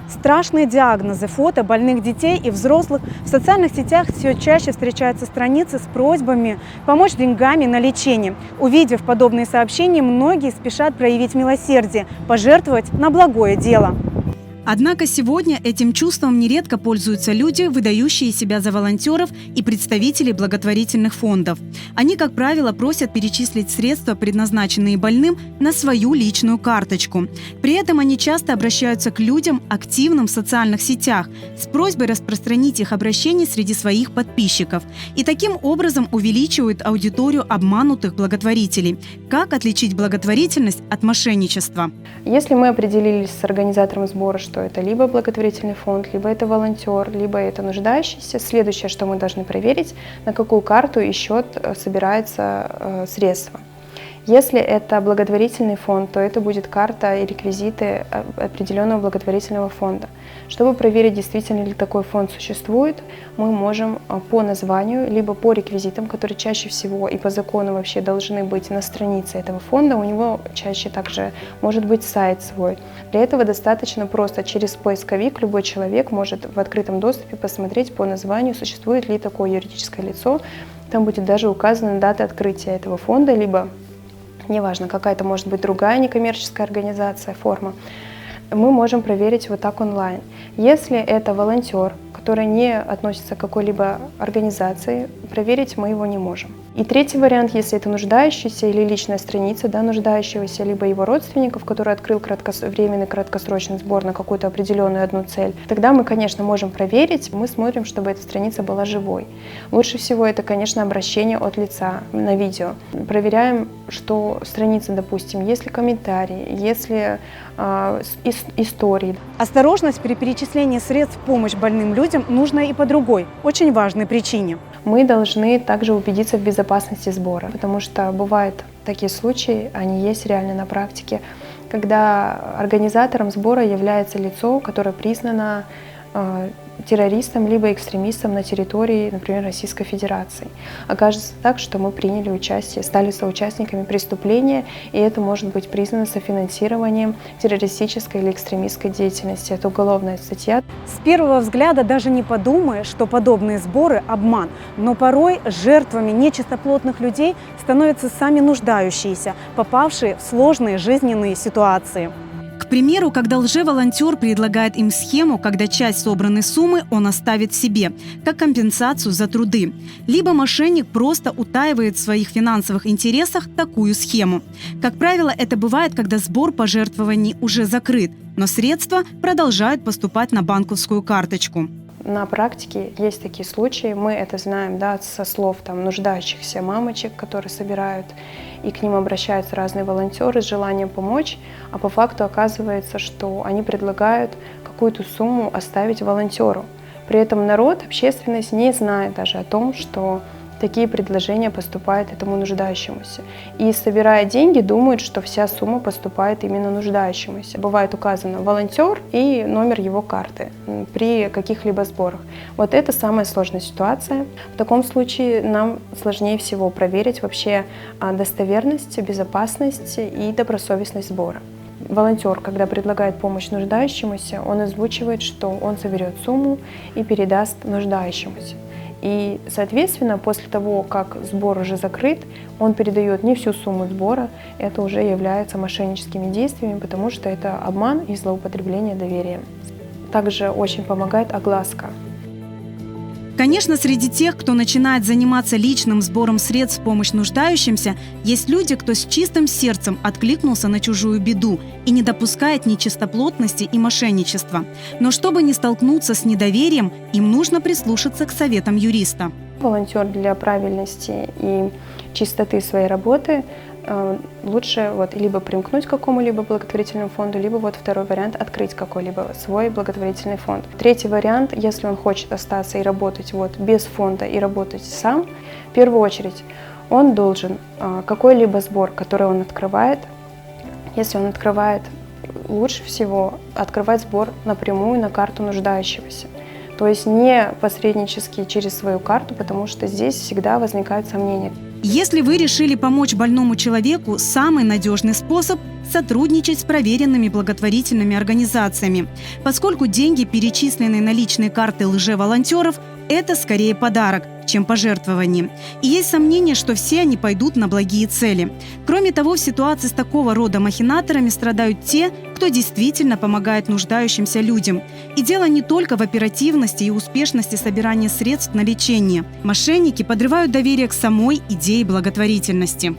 Страшные диагнозы, фото больных детей и взрослых. В социальных сетях все чаще встречаются страницы с просьбами помочь деньгами на лечение. Увидев подобные сообщения, многие спешат проявить милосердие, пожертвовать на благое дело. Однако сегодня этим чувством нередко пользуются люди, выдающие себя за волонтеров и представителей благотворительных фондов. Они, как правило, просят перечислить средства, предназначенные больным, на свою личную карточку. При этом они часто обращаются к людям, активным в социальных сетях, с просьбой распространить их обращения среди своих подписчиков. И таким образом увеличивают аудиторию обманутых благотворителей. Как отличить благотворительность от мошенничества? Если мы определились с организатором сбора, что это либо благотворительный фонд, либо это волонтер, либо это нуждающийся, следующее, что мы должны проверить, на какую карту и счет собираются средства. Если это благотворительный фонд, то это будет карта и реквизиты определенного благотворительного фонда. Чтобы проверить, действительно ли такой фонд существует, мы можем по названию, либо по реквизитам, которые чаще всего и по закону вообще должны быть на странице этого фонда, у него чаще также может быть сайт свой. Для этого достаточно просто через поисковик любой человек может в открытом доступе посмотреть по названию, существует ли такое юридическое лицо. Там будет даже указана дата открытия этого фонда, либо неважно, какая-то может быть другая некоммерческая организация, форма, мы можем проверить вот так онлайн. Если это волонтер, который не относится к какой-либо организации, проверить мы его не можем. И третий вариант, если это нуждающийся или личная страница нуждающегося, либо его родственников, который открыл временный краткосрочный сбор на какую-то определенную одну цель, тогда мы, конечно, можем проверить, мы смотрим, чтобы эта страница была живой. Лучше всего это, конечно, обращение от лица на видео. Проверяем, что страница, допустим, есть ли комментарии, есть ли истории. Осторожность при перечислении средств в помощь больным людям нужна и по другой, очень важной причине. Мы должны также убедиться в безопасности сбора, потому что бывают такие случаи, они есть реально на практике, когда организатором сбора является лицо, которое признано террористом либо экстремистом на территории, например, Российской Федерации. Окажется так, что мы приняли участие, стали соучастниками преступления, и это может быть признано софинансированием террористической или экстремистской деятельности. Это уголовная статья. С первого взгляда даже не подумаешь, что подобные сборы – обман. Но порой жертвами нечистоплотных людей становятся сами нуждающиеся, попавшие в сложные жизненные ситуации. К примеру, когда лжеволонтер предлагает им схему, когда часть собранной суммы он оставит себе, как компенсацию за труды. Либо мошенник просто утаивает в своих финансовых интересах такую схему. Как правило, это бывает, когда сбор пожертвований уже закрыт, но средства продолжают поступать на банковскую карточку. На практике есть такие случаи, мы это знаем, да, со слов нуждающихся мамочек, которые собирают, и к ним обращаются разные волонтеры с желанием помочь, а по факту оказывается, что они предлагают какую-то сумму оставить волонтеру. При этом народ, общественность не знает даже о том, что такие предложения поступают этому нуждающемуся. И, собирая деньги, думают, что вся сумма поступает именно нуждающемуся. Бывает указано волонтер и номер его карты при каких-либо сборах. Вот это самая сложная ситуация. В таком случае нам сложнее всего проверить вообще достоверность, безопасность и добросовестность сбора. Волонтер, когда предлагает помощь нуждающемуся, он озвучивает, что он соберет сумму и передаст нуждающемуся. И, соответственно, после того, как сбор уже закрыт, он передает не всю сумму сбора, это уже является мошенническими действиями, потому что это обман и злоупотребление доверием. Также очень помогает огласка. Конечно, среди тех, кто начинает заниматься личным сбором средств в помощь нуждающимся, есть люди, кто с чистым сердцем откликнулся на чужую беду и не допускает нечистоплотности и мошенничества. Но чтобы не столкнуться с недоверием, им нужно прислушаться к советам юриста. Волонтер для правильности и чистоты своей работы лучше либо примкнуть к какому-либо благотворительному фонду, либо второй вариант – открыть какой-либо свой благотворительный фонд. Третий вариант, если он хочет остаться и работать без фонда и работать сам, в первую очередь он должен какой-либо сбор, который он открывает, если он открывает, лучше всего открывать сбор напрямую на карту нуждающегося. То есть не посреднически через свою карту, потому что здесь всегда возникают сомнения. Если вы решили помочь больному человеку, самый надежный способ – сотрудничать с проверенными благотворительными организациями, поскольку деньги, перечисленные на личные карты лжеволонтеров, это скорее подарок, чем пожертвование. И есть сомнение, что все они пойдут на благие цели. Кроме того, в ситуации с такого рода махинаторами страдают те, кто действительно помогает нуждающимся людям. И дело не только в оперативности и успешности собирания средств на лечение. Мошенники подрывают доверие к самой идее благотворительности.